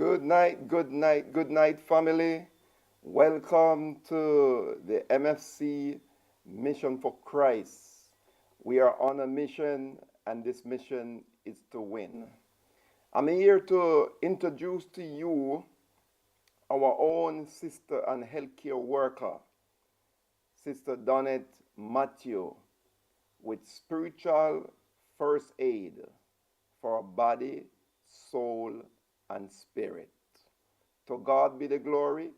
Good night, family. Welcome to the MFC Mission for Christ. We are on a mission, and this mission is to win. I'm here to introduce to you our own sister and healthcare worker, Sister Donette Matthew, with spiritual first aid for body, soul, and spirit. To God be the glory,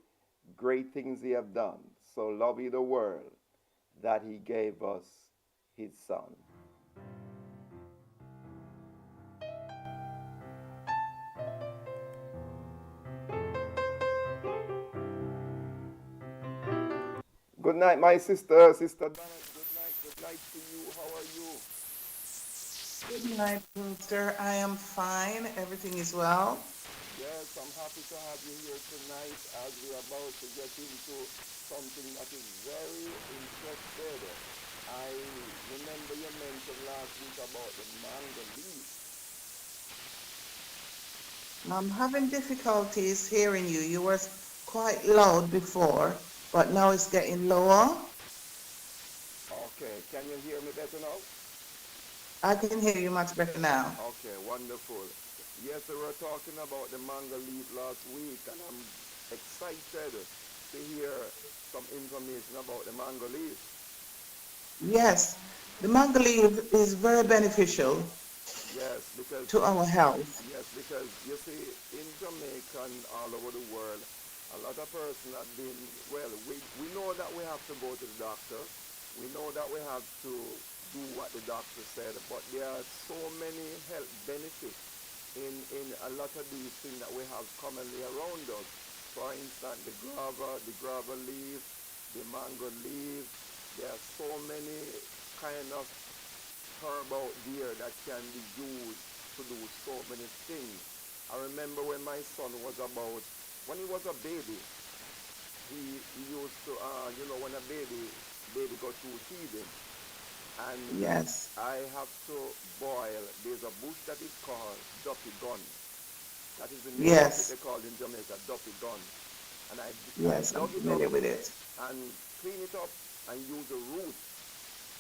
great things he have done. So love he the world that he gave us his son. Good night, my sister, Sister Donald. Good night to you. How are you? Good night, Brewster. I am fine. Everything is well. Yes, I'm happy to have you here tonight as we're about to get into something that is very interested. I remember you mentioned last week about the mango leaf. I'm having difficulties hearing you. You were quite loud before, but now it's getting lower. Okay, can you hear me better now? I can hear you much better now. Okay, wonderful. Yes, we were talking about the mango leaf last week, and I'm excited to hear some information about the mango leaf. Yes, the mango leaf is very beneficial Yes, because to our health. you see, in Jamaica and all over the world, a lot of persons have been, well, we know that we have to go to the doctor. We know that we have to do what the doctor said, but there are so many health benefits in a lot of these things that we have commonly around us. For instance, the guava leaf, the mango leaf, there are so many kind of herb out there that can be used to do so many things. I remember when my son was about, when he was a baby, he used to, when a baby go through teething, and Yes, I have to boil. There's a bush that is called duppy gun. That is the name of it. They yes, call it in Jamaica duppy gun. And I yes, I'm dug it up familiar with it. and clean it up and use the root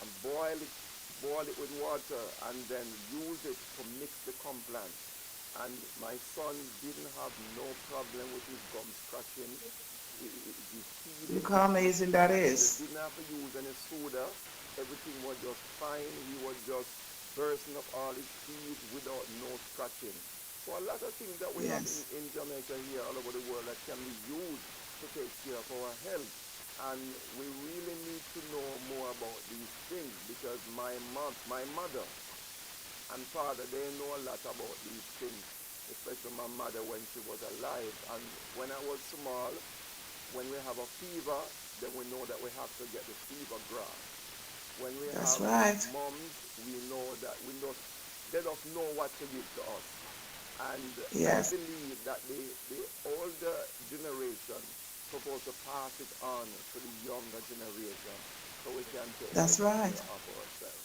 and boil it with water, and then use it to mix the complant. And my son didn't have no problem with his gum scratching, his Look teething. how amazing that He is. didn't have to use any soda. Everything was just fine. He was just bursting up all his teeth without no scratching. So a lot of things that we have Yes, in Jamaica here all over the world that can be used to take care of our health. And we really need to know more about these things because my mother and father, they know a lot about these things, especially my mother when she was alive. And when I was small, when we have a fever, then we know that we have to get the fever grass. When we that's have right. moms, we know that they don't know what to give to us. And I Yes, believe that the older generation supposed to pass it on to the younger generation so we can take that's better right. care of ourselves.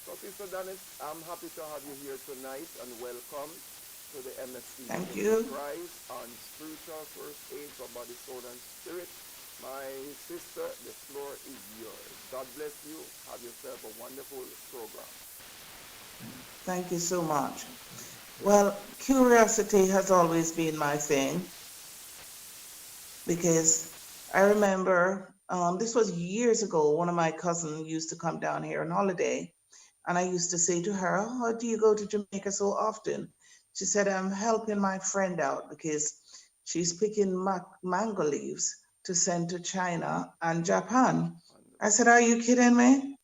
So Sister Dennis, I'm happy to have you here tonight and welcome to the MFC Thank Mission for you. Christ on spiritual first aid for body, soul, and spirit. My sister, the floor is yours. God bless you. Have yourself a wonderful program. Thank you so much. Well, curiosity has always been my thing because I remember this was years ago. One of my cousins used to come down here on holiday, and I used to say to her, "Oh, do you go to Jamaica so often?" She said, "I'm helping my friend out because she's picking mango leaves to send to China and Japan." I Wonderful. said, "Are you kidding me?"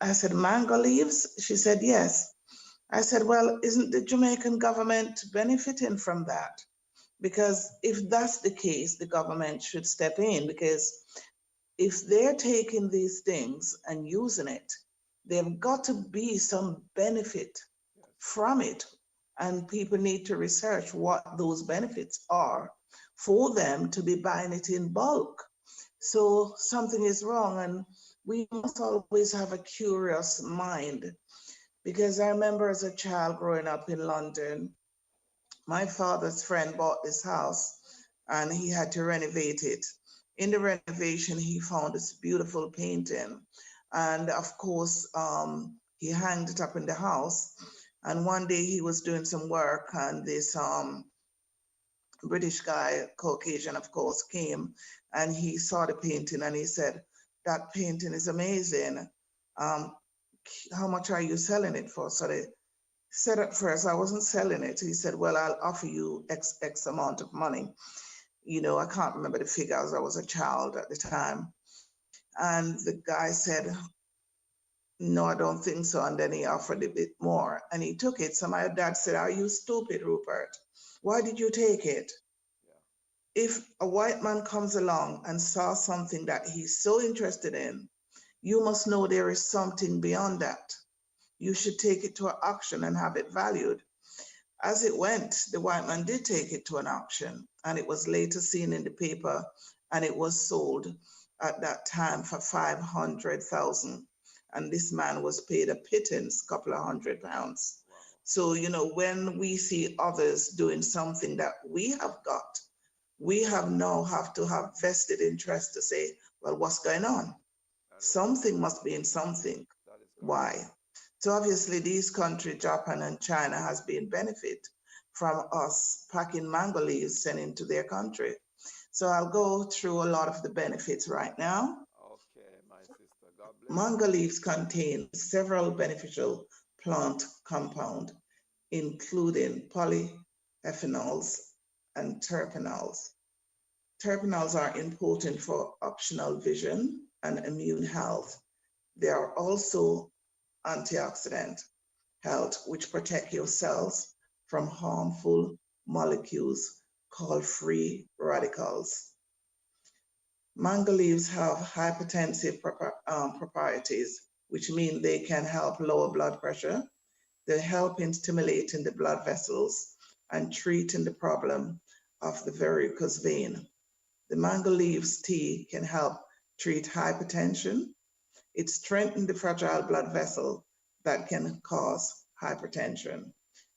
I said, "Mango leaves?" She said, "Yes." I said, "Well, isn't the Jamaican government benefiting from that?" Because if that's the case, the government should step in because if they're taking these things and using it, there've got to be some benefit Yes. from it. And people need to research what those benefits are for them to be buying it in bulk. So something is wrong, and we must always have a curious mind because I remember as a child growing up in London, My father's friend bought this house and he had to renovate it. In the renovation, he found this beautiful painting. And of course, he hanged it up in the house. And one day he was doing some work, and this British guy, Caucasian, of course, came and he saw the painting and he said, "That painting is amazing. Um, how much are you selling it for?" So they said at first, I wasn't selling it. He said, "Well, I'll offer you X amount of money." You know, I can't remember the figures. I was a child at the time. And the guy said, "No, I don't think so." And then he offered a bit more and he took it. So my dad said, "Are you stupid, Rupert? Why did you take it? Yeah. If a white man comes along and saw something that he's so interested in, you must know there is something beyond that. You should take it to an auction and have it valued." As it went, the white man did take it to an auction, and it was later seen in the paper, and it was sold at that time for 500,000. And this man was paid a pittance, couple of £100. Wow. So, you know, when we see others doing something that we have got, we have to have vested interest to say, well, what's going on? That is Something must be in something. that is correct. Why? So obviously these countries, Japan and China, has been benefit from us packing mango leaves sending to their country. So I'll go through a lot of the benefits right now. Okay, my sister. God bless you. Mango leaves contain several beneficial plant compounds, including polyphenols and terpenols. Terpenols are important for optional vision and immune health. They are also antioxidant health, which protect your cells from harmful molecules called free radicals. Mango leaves have hypertensive properties, which mean they can help lower blood pressure. They help in stimulating the blood vessels and treating the problem of the varicose vein. The mango leaves tea can help treat hypertension. It strengthens the fragile blood vessel that can cause hypertension.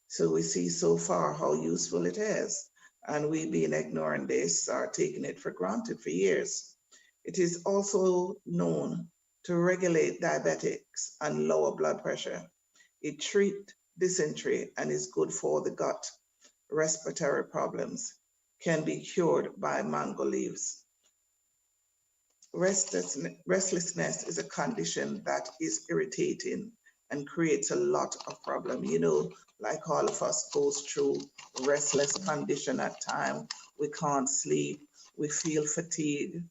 So we see so far how useful it is. And we've been ignoring this or taking it for granted for years. It is also known to regulate diabetics and lower blood pressure. It treats dysentery and is good for the gut. Respiratory problems can be cured by mango leaves. Restlessness is a condition that is irritating and creates a lot of problem. You know, like all of us goes through restless condition at time. We can't sleep, we feel fatigue,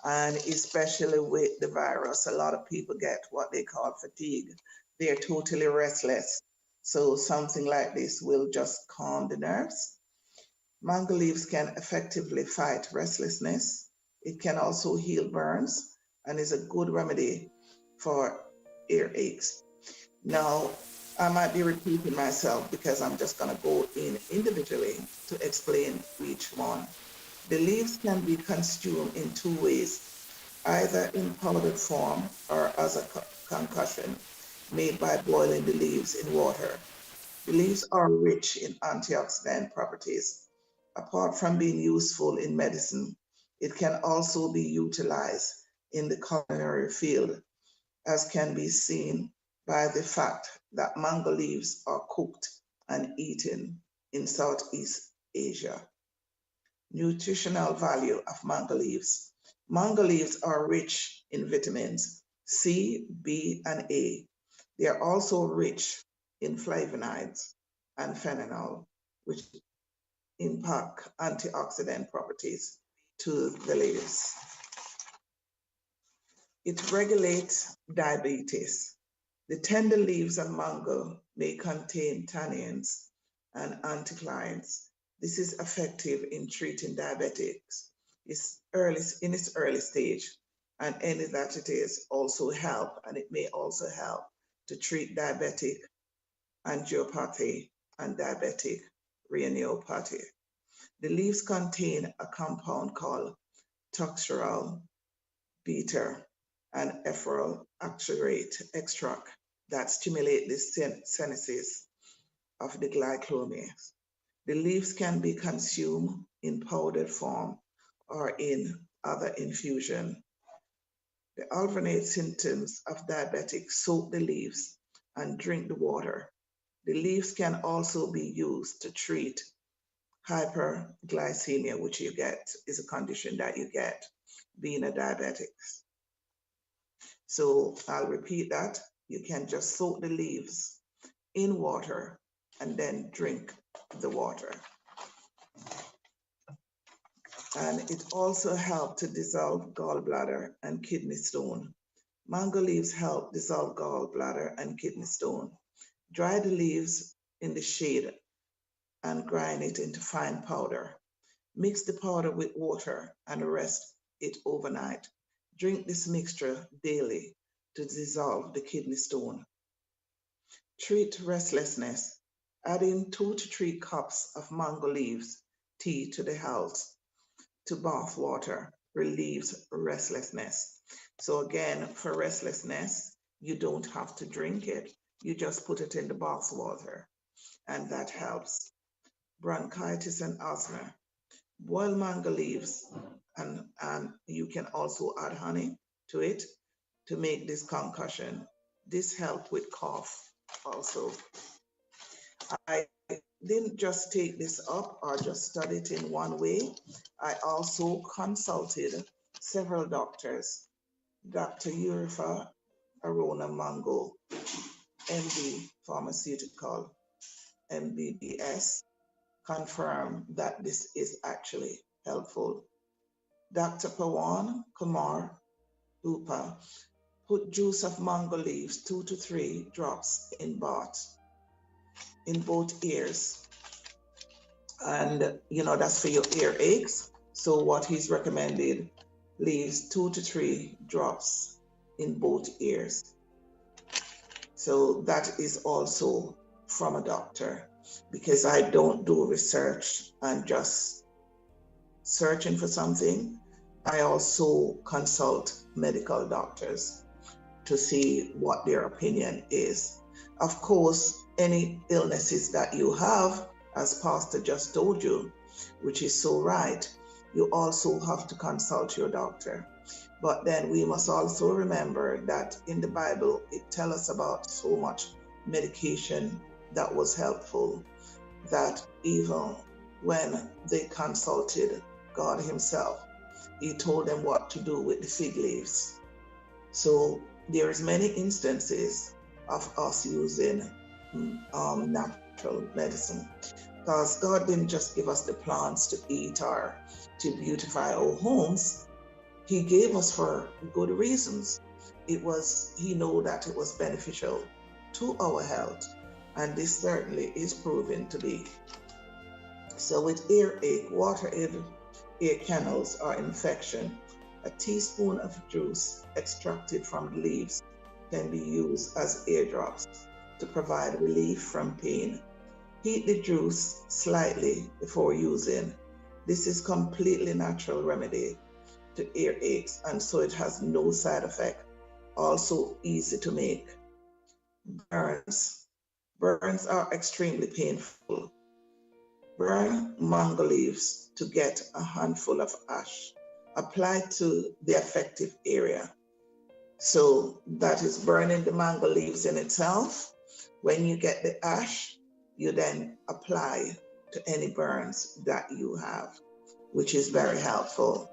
and especially with the virus, a lot of people get what they call fatigue. They're totally restless. So something like this will just calm the nerves. Mango leaves can effectively fight restlessness. It can also heal burns and is a good remedy for earaches. Now, I might be repeating myself because I'm just going to go in individually to explain each one. The leaves can be consumed in two ways, either in powdered form or as a concussion made by boiling the leaves in water. The leaves are rich in antioxidant properties. Apart from being useful in medicine, it can also be utilized in the culinary field, as can be seen by the fact that mango leaves are cooked and eaten in Southeast Asia. Nutritional value of mango leaves. Mango leaves are rich in vitamins C, B, and A. They are also rich in flavonoids and phenol, which impact antioxidant properties to the leaves. It regulates diabetes. The tender leaves of mango may contain tannins and anthocyanins. This is effective in treating diabetics. In its early stage, and any that it is also help, and it may also help to treat diabetic angiopathy and diabetic retinopathy. The leaves contain a compound called toxaryl beta and epheral extract that stimulate the synthesis of the glycosamines. The leaves can be consumed in powdered form or in other infusion. To alternate symptoms of diabetic, soak the leaves and drink the water. The leaves can also be used to treat hyperglycemia, which you get is a condition that you get being a diabetic. So I'll repeat that. You can just soak the leaves in water and then drink the water. And it also helps to dissolve gallbladder and kidney stone. Mango leaves help dissolve gallbladder and kidney stone. Dry the leaves in the shade and grind it into fine powder. Mix the powder with water and rest it overnight. Drink this mixture daily to dissolve the kidney stone. Treat restlessness. Adding 2 to 3 cups of mango leaves tea to the health to bath water relieves restlessness. So again, for restlessness, you don't have to drink it. You just put it in the bath water, and that helps. Bronchitis and asthma. Boil mango leaves, and you can also add honey to it to make this concoction. This helps with cough also. I didn't just take this up or just study it in one way. I also consulted several doctors. Dr. Urifa Arona Mango, MD Pharmaceutical, MBBS, confirmed that this is actually helpful. Dr. Pawan Kumar Upa put juice of mango leaves 2 to 3 drops in bath in both ears. And that's for your earaches. So what he's recommended, leaves 2 to 3 drops in both ears. So that is also from a doctor, because I don't do research and just searching for something. I also consult medical doctors to see what their opinion is. Of course, any illnesses that you have, as Pastor just told you, which is so right, you also have to consult your doctor. But then we must also remember that in the Bible, it tells us about so much medication that was helpful, that even when they consulted God himself, he told them what to do with the fig leaves. So there's many instances of us using natural medicine, because God didn't just give us the plants to eat or to beautify our homes. He gave us for good reasons. He knew that it was beneficial to our health, and this certainly is proven to be. So with earache, water-ear canals or infection, a teaspoon of juice extracted from the leaves can be used as ear drops to provide relief from pain. Heat the juice slightly before using. This is completely natural remedy to earaches, and so it has no side effect. Also easy to make. Burns. Burns are extremely painful. Burn mango leaves to get a handful of ash. Apply to the affected area. So that is burning the mango leaves in itself. When you get the ash, you then apply to any burns that you have, which is very helpful.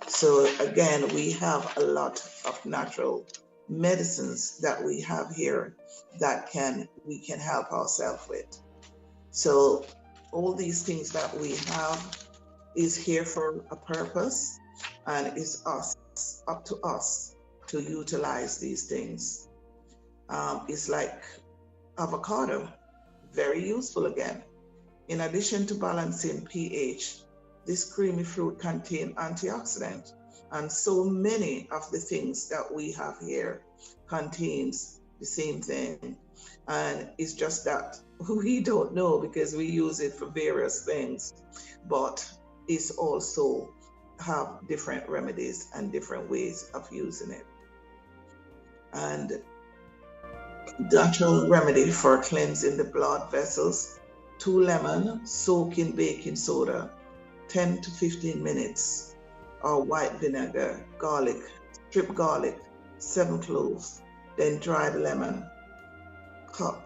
So again, we have a lot of natural medicines that we have here that we can help ourselves with. So all these things that we have is here for a purpose, and it's up to us to utilize these things. It's like avocado, very useful again. In addition to balancing pH, this creamy fruit contains antioxidants, and so many of the things that we have here contains the same thing. And it's just that we don't know because we use it for various things, but it's also have different remedies and different ways of using it. And natural remedy for cleansing the blood vessels 2 lemon, soak in baking soda, 10 to 15 minutes, or white vinegar, garlic, strip garlic, 7 cloves, then dry the lemon. Cut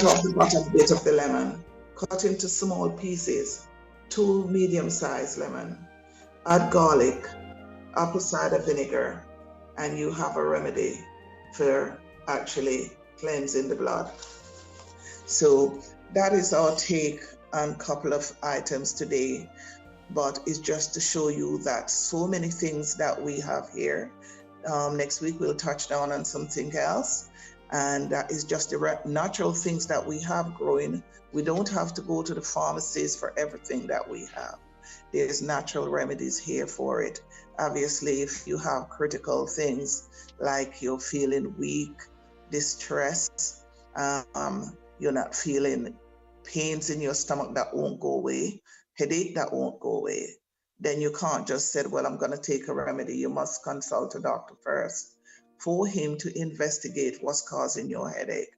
off the bottom bit of the lemon, cut into small pieces, 2 medium-sized lemon, add garlic, apple cider vinegar, and you have a remedy for actually cleansing the blood. So that is our take on a couple of items today, but it's just to show you that so many things that we have here. Next week we'll touch down on something else, and that is just the natural things that we have growing. We don't have to go to the pharmacies for everything that we have. There's natural remedies here for it. Obviously, if you have critical things like you're feeling weak, distress, you're not feeling pains in your stomach that won't go away, headache that won't go away, then you can't just say, well, I'm going to take a remedy. You must consult a doctor first for him to investigate what's causing your headache.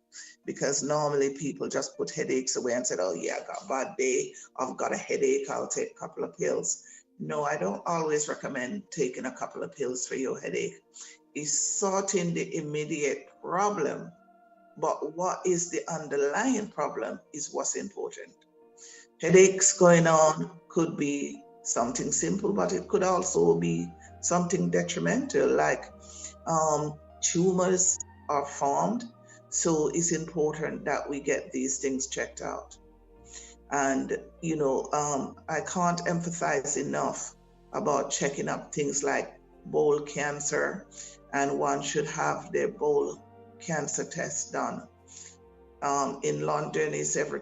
Because normally people just put headaches away and said, oh yeah, I got a bad day, I've got a headache, I'll take a couple of pills. No, I don't always recommend taking a couple of pills for your headache. It's sorting the immediate problem, but what is the underlying problem is what's important. Headaches going on could be something simple, but it could also be something detrimental, like tumors are formed. So it's important that we get these things checked out. And, I can't emphasize enough about checking up things like bowel cancer, and one should have their bowel cancer test done. In London, it's every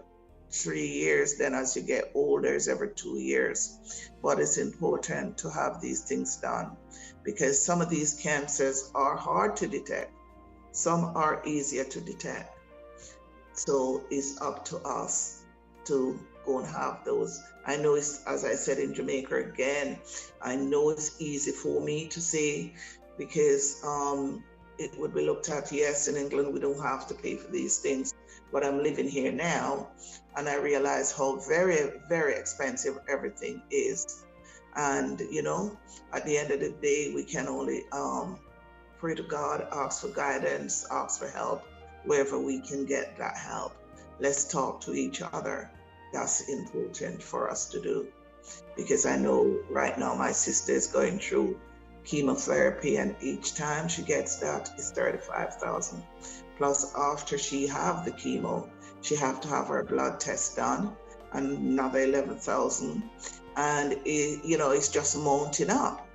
3 years. Then as you get older, it's every 2 years. But it's important to have these things done because some of these cancers are hard to detect. Some are easier to detect. So it's up to us to go and have those. I know it's, as I said in Jamaica again, I know it's easy for me to say because it would be looked at, yes, in England, we don't have to pay for these things, but I'm living here now and I realize how very, very expensive everything is. And, at the end of the day, we can only pray to God, ask for guidance, ask for help, wherever we can get that help. Let's talk to each other. That's important for us to do. Because I know right now my sister is going through chemotherapy, and each time she gets that is 35,000. Plus after she have the chemo, she have to have her blood test done, and another 11,000. And it's just mounting up.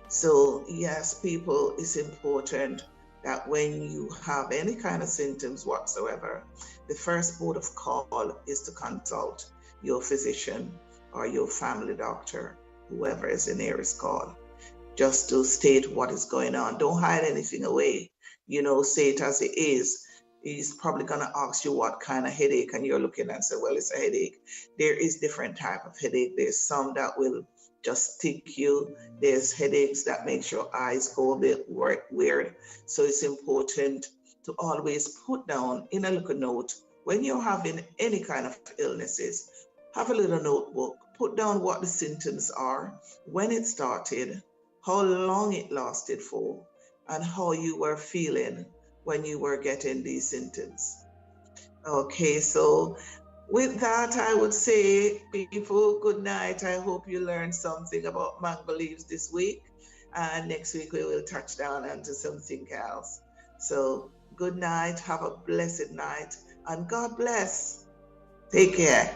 So yes, people, it's important that when you have any kind of symptoms whatsoever, the first port of call is to consult your physician or your family doctor, whoever is the nearest call, just to state what is going on. Don't hide anything away. Say it as it is. He's probably going to ask you what kind of headache, and you're looking and say, well, it's a headache. There is different type of headache. There's some that will just stick you. There's headaches that makes your eyes go a bit weird. So it's important to always put down in a little note when you're having any kind of illnesses. Have a little notebook, put down what the symptoms are, when it started, how long it lasted for, and how you were feeling when you were getting these symptoms. Okay, so with that, I would say, people, good night. I hope you learned something about mango leaves this week. And next week, we will touch down onto something else. So good night. Have a blessed night. And God bless. Take care.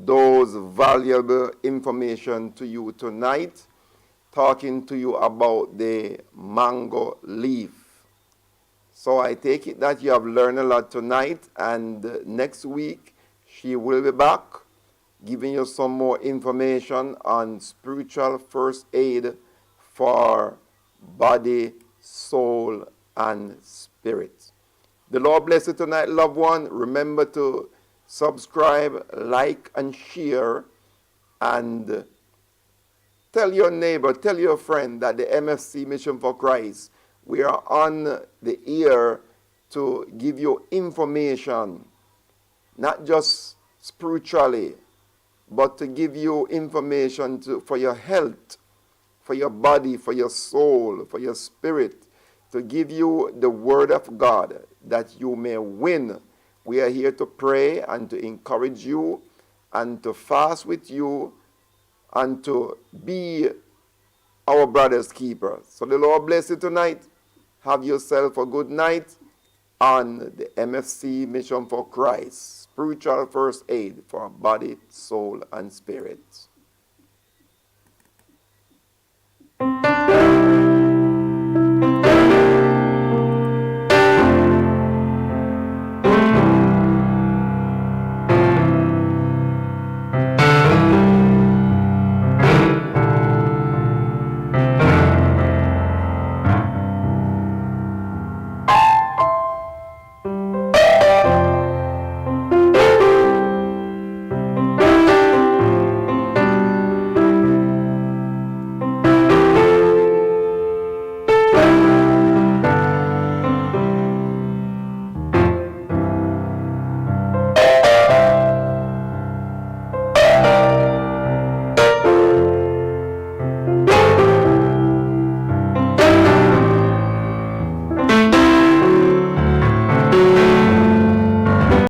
those valuable information to you tonight, talking to you about the mango leaf. So I take it that you have learned a lot tonight, and next week she will be back giving you some more information on spiritual first aid for body, soul, and spirit. The Lord bless you tonight, loved one. Remember to subscribe, like, and share, and tell your neighbor, tell your friend that the MFC Mission for Christ, we are on the air to give you information, not just spiritually, but to give you information for your health, for your body, for your soul, for your spirit, to give you the word of God that you may win. We are here to pray and to encourage you and to fast with you and to be our brother's keeper. So the Lord bless you tonight. Have yourself a good night on the MFC Mission for Christ, spiritual first aid for body, soul, and spirit.